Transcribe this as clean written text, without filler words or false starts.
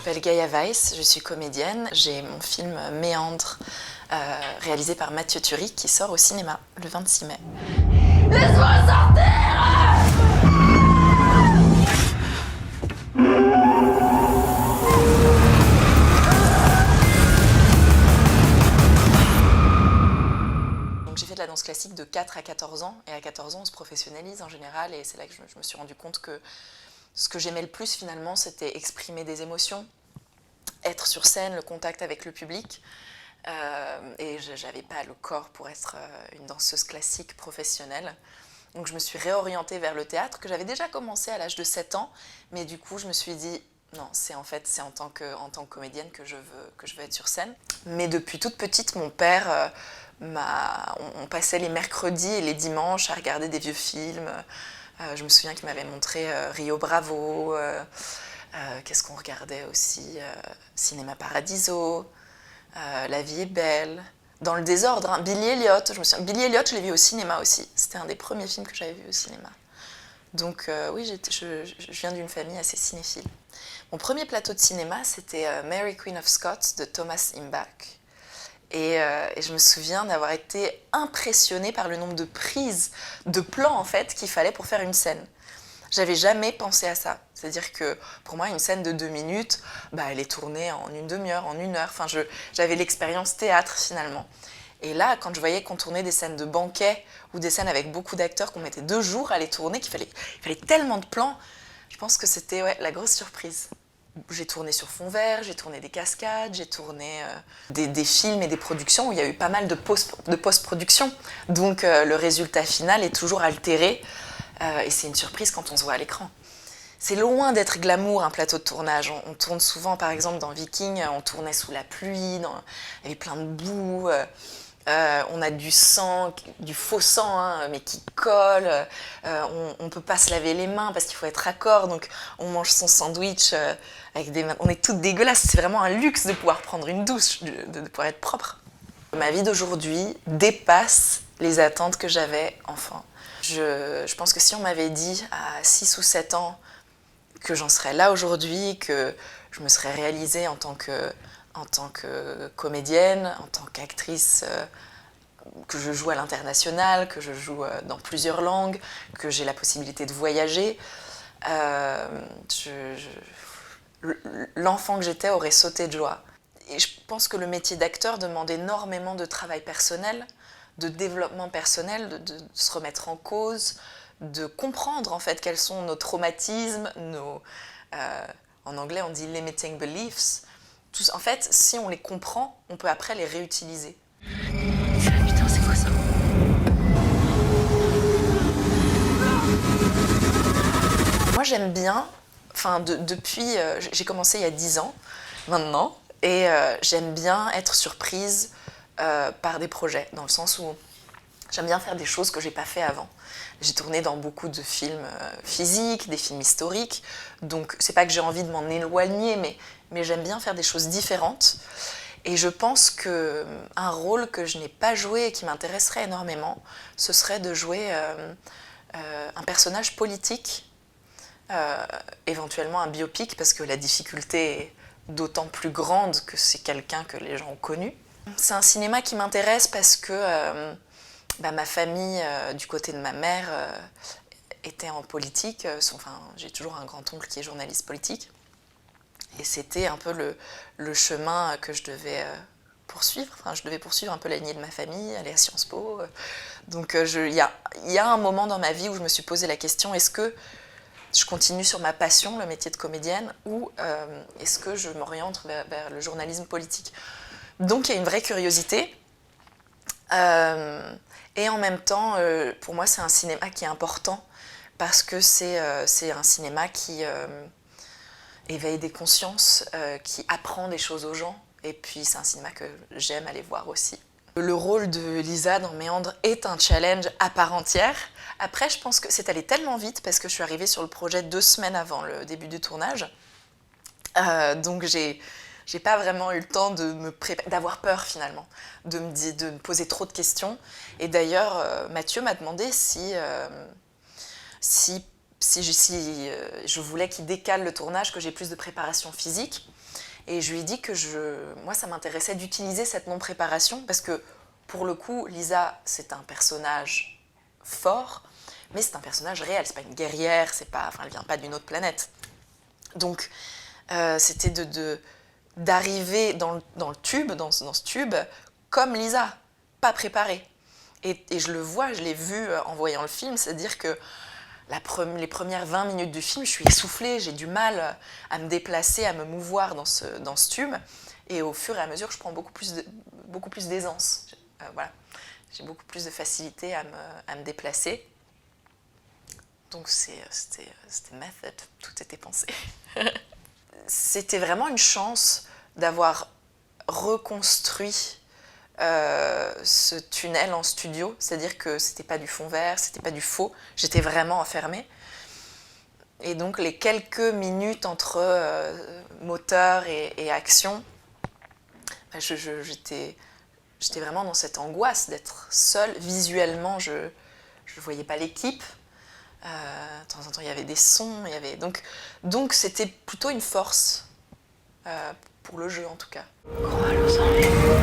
m'appelle Gaïa Weiss, je suis comédienne. J'ai mon film Méandre, réalisé par Mathieu Turi, qui sort au cinéma le 26 mai. Laisse-moi sortir! Donc j'ai fait de la danse classique de 4 à 14 ans, et à 14 ans on se professionnalise en général, et c'est là que je me suis rendu compte que ce que j'aimais le plus finalement, c'était exprimer des émotions, être sur scène, le contact avec le public. Et j'avais pas le corps pour être une danseuse classique professionnelle. Donc je me suis réorientée vers le théâtre, que j'avais déjà commencé à l'âge de 7 ans, mais du coup je me suis dit, non, c'est en tant que comédienne que je veux être sur scène. Mais depuis toute petite, mon père, on passait les mercredis et les dimanches à regarder des vieux films. Je me souviens qu'il m'avait montré Rio Bravo, qu'est-ce qu'on regardait aussi, Cinéma Paradiso, La vie est belle. Dans le désordre, hein. Billy Elliot, Billy Elliot, je l'ai vu au cinéma aussi. C'était un des premiers films que j'avais vu au cinéma. Donc oui, je viens d'une famille assez cinéphile. Mon premier plateau de cinéma, c'était Mary Queen of Scots de Thomas Imbach. Et je me souviens d'avoir été impressionnée par le nombre de prises, de plans en fait, qu'il fallait pour faire une scène. J'avais jamais pensé à ça. C'est-à-dire que pour moi, une scène de 2 minutes, elle est tournée en une demi-heure, en 1 heure. Enfin, j'avais l'expérience théâtre finalement. Et là, quand je voyais qu'on tournait des scènes de banquet ou des scènes avec beaucoup d'acteurs, qu'on mettait 2 jours à les tourner, il fallait tellement de plans, je pense que c'était la grosse surprise. J'ai tourné sur fond vert, j'ai tourné des cascades, j'ai tourné des films et des productions où il y a eu pas mal de post-production. Donc le résultat final est toujours altéré et c'est une surprise quand on se voit à l'écran. C'est loin d'être glamour un plateau de tournage. On tourne souvent, par exemple dans Viking, on tournait sous la pluie, il y avait plein de boue. On a du sang, du faux sang, hein, mais qui colle. On ne peut pas se laver les mains parce qu'il faut être raccord, donc on mange son sandwich avec des mains. On est toutes dégueulasses. C'est vraiment un luxe de pouvoir prendre une douche, de pouvoir être propre. Ma vie d'aujourd'hui dépasse les attentes que j'avais enfant. Je pense que si on m'avait dit à 6 ou 7 ans que j'en serais là aujourd'hui, que je me serais réalisée en tant que comédienne, en tant qu'actrice, que je joue à l'international, que je joue dans plusieurs langues, que j'ai la possibilité de voyager, l'enfant que j'étais aurait sauté de joie. Et je pense que le métier d'acteur demande énormément de travail personnel, de développement personnel, de se remettre en cause, de comprendre en fait quels sont nos traumatismes, en anglais on dit limiting beliefs. En fait, si on les comprend, on peut après les réutiliser. Putain, c'est quoi ça? Moi, j'aime bien, depuis, j'ai commencé il y a 10 ans maintenant, et j'aime bien être surprise par des projets, dans le sens où j'aime bien faire des choses que j'ai pas fait avant. J'ai tourné dans beaucoup de films physiques, des films historiques, donc c'est pas que j'ai envie de m'en éloigner, mais j'aime bien faire des choses différentes. Et je pense qu'un rôle que je n'ai pas joué et qui m'intéresserait énormément, ce serait de jouer un personnage politique, éventuellement un biopic, parce que la difficulté est d'autant plus grande que c'est quelqu'un que les gens ont connu. C'est un cinéma qui m'intéresse parce que ma famille, du côté de ma mère, était en politique. J'ai toujours un grand-oncle qui est journaliste politique. Et c'était un peu le chemin que je devais poursuivre. Je devais poursuivre un peu la lignée de ma famille, aller à Sciences Po. Donc il y a un moment dans ma vie où je me suis posé la question, est-ce que je continue sur ma passion, le métier de comédienne, ou est-ce que je m'oriente vers le journalisme politique? Donc il y a une vraie curiosité. Et en même temps, pour moi, c'est un cinéma qui est important parce que c'est un cinéma qui éveille des consciences, qui apprend des choses aux gens. Et puis, c'est un cinéma que j'aime aller voir aussi. Le rôle de Lisa dans Méandre est un challenge à part entière. Après, je pense que c'est allé tellement vite parce que je suis arrivée sur le projet 2 semaines avant le début du tournage. Donc, j'ai pas vraiment eu le temps d'avoir peur finalement, de me poser trop de questions. Et d'ailleurs, Mathieu m'a demandé si je voulais qu'il décale le tournage, que j'ai plus de préparation physique. Et je lui ai dit que moi, ça m'intéressait d'utiliser cette non-préparation parce que, pour le coup, Lisa, c'est un personnage fort, mais c'est un personnage réel. C'est pas une guerrière, elle vient pas d'une autre planète. Donc, c'était d'arriver dans le tube, dans ce tube, comme Lisa, pas préparée. Et je le vois, je l'ai vu en voyant le film, c'est-à-dire que les premières 20 minutes du film, je suis essoufflée, j'ai du mal à me déplacer, à me mouvoir dans ce tube. Et au fur et à mesure, je prends beaucoup plus d'aisance. Voilà. J'ai beaucoup plus de facilité à me déplacer. Donc c'était method, tout était pensé. C'était vraiment une chance d'avoir reconstruit ce tunnel en studio, c'est-à-dire que c'était pas du fond vert, c'était pas du faux, j'étais vraiment enfermée. Et donc les quelques minutes entre moteur et action, j'étais vraiment dans cette angoisse d'être seule. Visuellement, je ne voyais pas l'équipe. De temps en temps, il y avait des sons, donc c'était plutôt une force pour le jeu en tout cas. Crois-le,